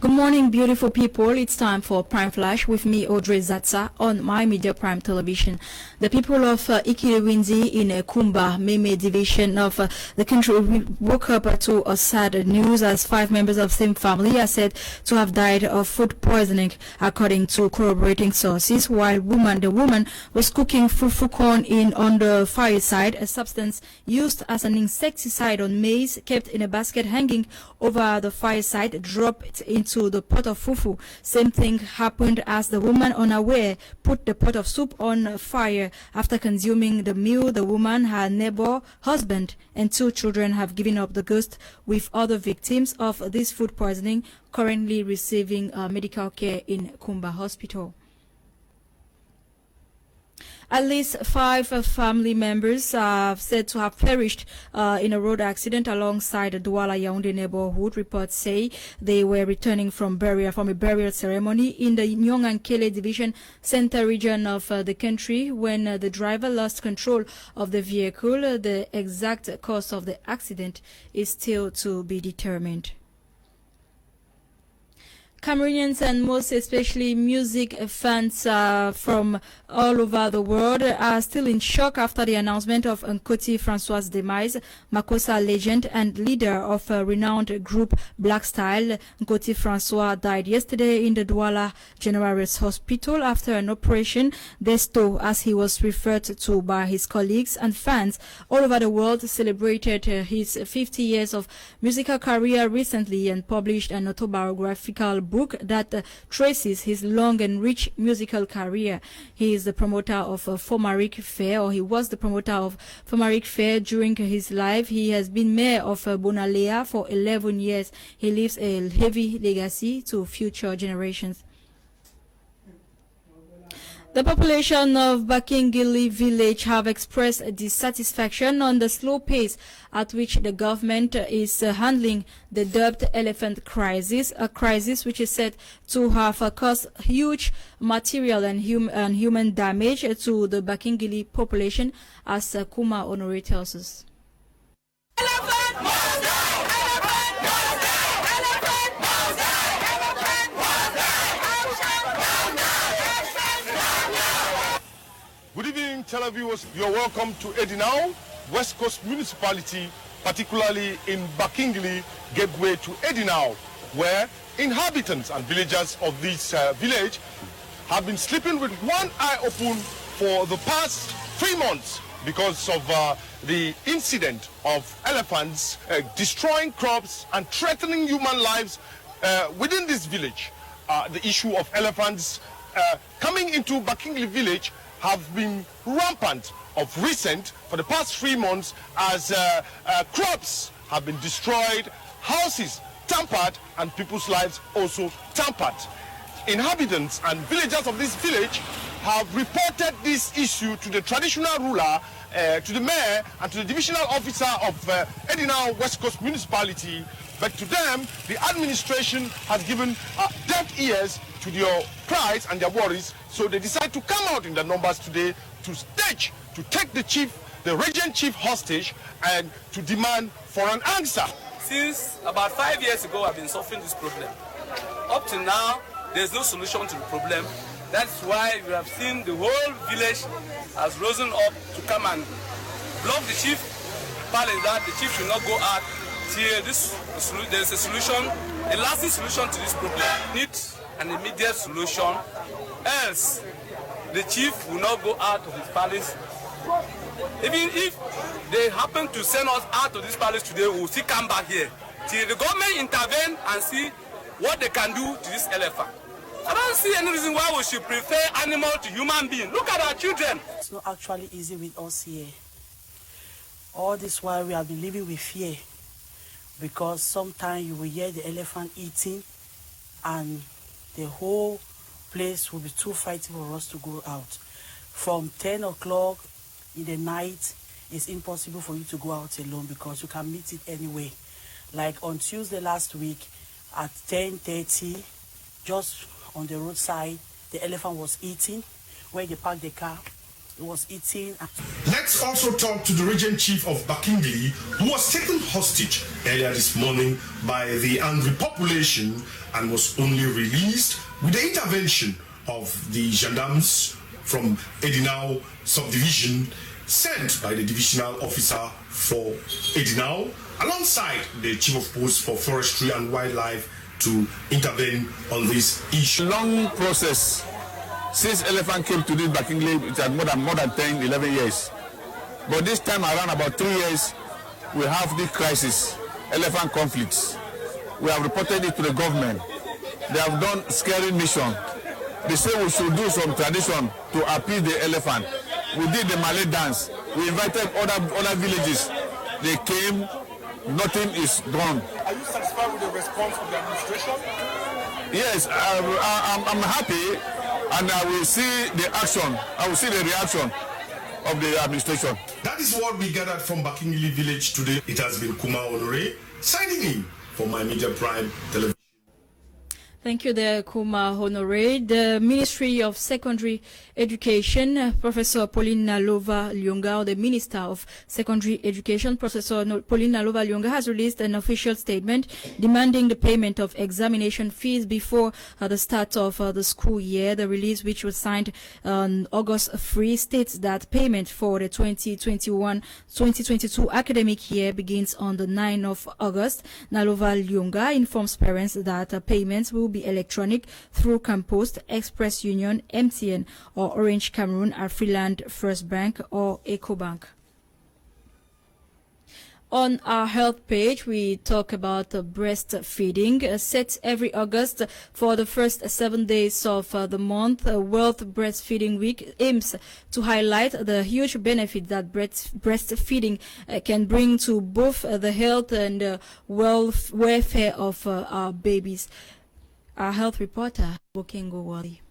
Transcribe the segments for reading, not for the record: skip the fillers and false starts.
Good morning, beautiful people. It's time for Prime Flash with me, AUDREY ZATSA, on My Media Prime Television. The people of Ikiriwindi in Kumba, Meme division of the country woke up to a sad news as 5 members of the same family are said to have died of food poisoning, according to corroborating sources, while the woman was cooking fufu corn on the fireside, a substance used as an insecticide on maize kept in a basket hanging over the fireside dropped into the pot of fufu. Same thing happened as the woman, unaware, put the pot of soup on fire. After consuming the meal, the woman, her neighbor, husband, and 2 children have given up the ghost, with other victims of this food poisoning currently receiving medical care in Kumba Hospital. At least 5 family members are said to have perished in a road accident alongside the Douala Yaoundé neighborhood. Reports say they were returning from a burial ceremony in the Nyongankele division center region of the country when the driver lost control of the vehicle. The exact cause of the accident is still to be determined. Cameroonians and most especially music fans from all over the world are still in shock after the announcement of Nkoti Francois' demise. Makossa legend and leader of a renowned group Black Style, Nkoti Francois died yesterday in the Douala General Hospital after an operation, Desto, as he was referred to by his colleagues and fans all over the world. Celebrated his 50 years of musical career recently and published an autobiographical book that traces his long and rich musical career. He is the promoter of Fomaric Fair, or he was the promoter of Fomaric Fair during his life. He has been mayor of Bonalea for 11 years. He leaves a heavy legacy to future generations. The population of Bakingili village have expressed dissatisfaction on the slow pace at which the government is handling the dubbed elephant crisis, a crisis which is said to have caused huge material and human damage to the Bakingili population, as Kuma Honore tells us. Good evening, televiewers. You're welcome to Edinau, West Coast Municipality, particularly in Bakingili, gateway to Edinau, where inhabitants and villagers of this village have been sleeping with one eye open for the past 3 months because of the incident of elephants destroying crops and threatening human lives within this village. The issue of elephants coming into Bakingili village have been rampant of recent for the past 3 months as crops have been destroyed, houses tampered, and people's lives also tampered. Inhabitants and villagers of this village have reported this issue to the traditional ruler, to the mayor, and to the divisional officer of Edinau West Coast Municipality. But to them, the administration has given deaf ears to their cries and their worries, so they decide to come out in their numbers today to take the regent chief hostage and to demand for an answer. Since about 5 years ago, I've been suffering this problem. Up to now, there's no solution to the problem. That's why we have seen the whole village has risen up to come and block the chief palace, that the chief should not go out till there's a solution, a lasting solution to this problem. Need an immediate solution, else the chief will not go out of his palace. Even if they happen to send us out of this palace today, we will still come back here till the government intervene and see what they can do to this elephant. I don't see any reason why we should prefer animal to human being. Look at our children. It's not actually easy with us here. All this while we have been living with fear, because sometimes you will hear the elephant eating and the whole place will be too frightening for us to go out. From 10 o'clock in the night, it's impossible for you to go out alone because you can meet it anyway. Like on Tuesday last week at 10:30, just on the roadside, the elephant was eating where they parked the car. It was eating. Let's also talk to the region chief of Bakingili, who was taken hostage earlier this morning by the angry population and was only released with the intervention of the gendarmes from Edinau subdivision sent by the divisional officer for Edinau alongside the chief of post for forestry and wildlife to intervene on this issue. Long process. Since elephant came to this Bakingili, it had more than 10, 11 years. But this time around, about 3 years, we have this crisis, elephant conflicts. We have reported it to the government. They have done scary mission. They say we should do some tradition to appease the elephant. We did the Malay dance. We invited other villages. They came, nothing is done. Are you satisfied with the response of the administration? Yes, I'm happy. And I will see the action, I will see the reaction of the administration. That is what we gathered from Bakingili village today. It has been Kuma Honore signing in for My Media Prime Television. Thank you there, Kuma Honore. The Ministry of Secondary Education, Professor Pauline Nalova-Lyonga, the Minister of Secondary Education, Professor Pauline Nalova-Lyonga, has released an official statement demanding the payment of examination fees before the start of the school year. The release, which was signed on August 3, states that payment for the 2021-2022 academic year begins on the 9th of August. Nalova-Lyonga informs parents that payments will be electronic through Compost, Express Union, MTN, or Orange Cameroon at Freeland First Bank or EcoBank. On our health page, we talk about breastfeeding. Set every August for the first 7 days of the month, World Breastfeeding Week aims to highlight the huge benefit that breastfeeding can bring to both the health and welfare of our babies. Our health reporter, Bokengo Wali.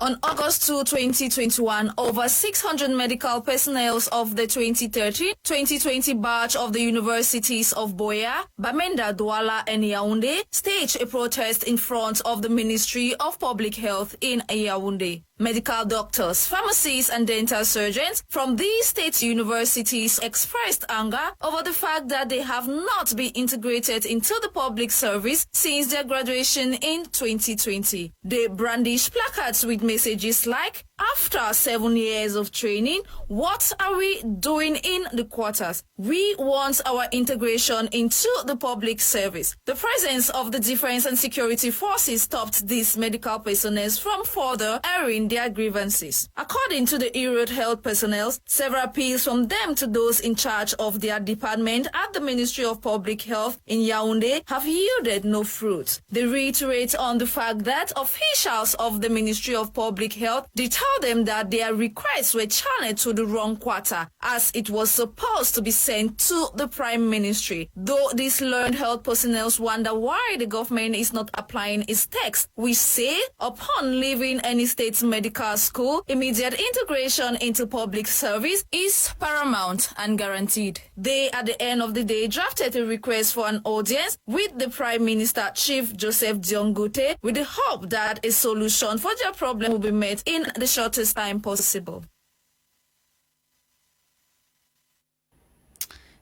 On August 2, 2021, over 600 medical personnel of the 2013-2020 batch of the universities of Boya, Bamenda, Douala, and Yaoundé staged a protest in front of the Ministry of Public Health in Yaoundé. Medical doctors, pharmacists, and dental surgeons from these state universities expressed anger over the fact that they have not been integrated into the public service since their graduation in 2020. They brandished placards with messages like, "After 7 years of training, what are we doing in the quarters? We want our integration into the public service." The presence of the Defense and Security Forces stopped these medical personnel from further airing their grievances. According to the Erode health personnel, several appeals from them to those in charge of their department at the Ministry of Public Health in Yaoundé have yielded no fruit. They reiterate on the fact that officials of the Ministry of Public Health told them that their requests were channeled to the wrong quarter, as it was supposed to be sent to the Prime Ministry. Though these learned health personnel wonder why the government is not applying its text, which say upon leaving any state medical school, immediate integration into public service is paramount and guaranteed. They, at the end of the day, drafted a request for an audience with the Prime Minister, Chief Joseph Diongute, with the hope that a solution for their problem will be met in the shortest time possible.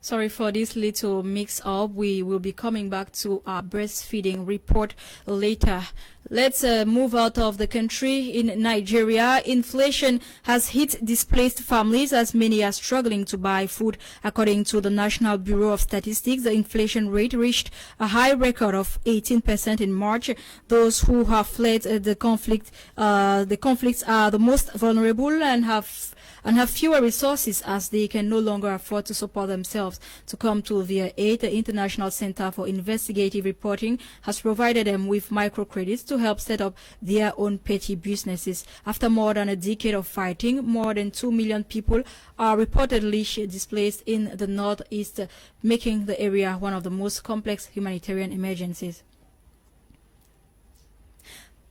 Sorry for this little mix-up. We will be coming back to our breastfeeding report later. Let's move out of the country. In Nigeria, inflation has hit displaced families as many are struggling to buy food. According to the National Bureau of Statistics, the inflation rate reached a high record of 18% in March. Those who have fled the conflicts are the most vulnerable and have fewer resources as they can no longer afford to support themselves. To come to their aid, the International Center for Investigative Reporting has provided them with microcredits to help set up their own petty businesses. After more than a decade of fighting, more than 2 million people are reportedly displaced in the northeast, making the area one of the most complex humanitarian emergencies.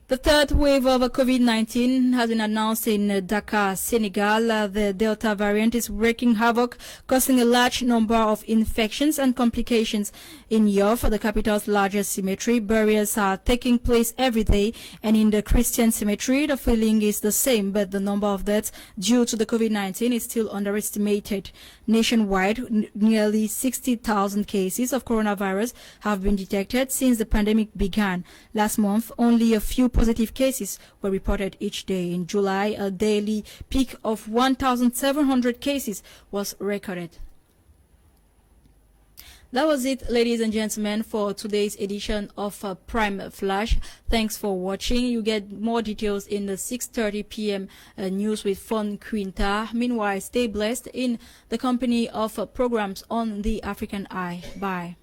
The third wave of COVID-19 has been announced in Dakar, Senegal. The Delta variant is wreaking havoc, causing a large number of infections and complications. In Yoff, the capital's largest cemetery, burials are taking place every day, and in the Christian cemetery, the feeling is the same, but the number of deaths due to the COVID-19 is still underestimated. Nationwide, nearly 60,000 cases of coronavirus have been detected since the pandemic began. Last month, only a few positive cases were reported each day. In July, a daily peak of 1,700 cases was recorded. That was it, ladies and gentlemen, for today's edition of Prime Flash. Thanks for watching. You get more details in the 6:30 p.m. news with Fon Quinta. Meanwhile, stay blessed in the company of programs on the African Eye. Bye.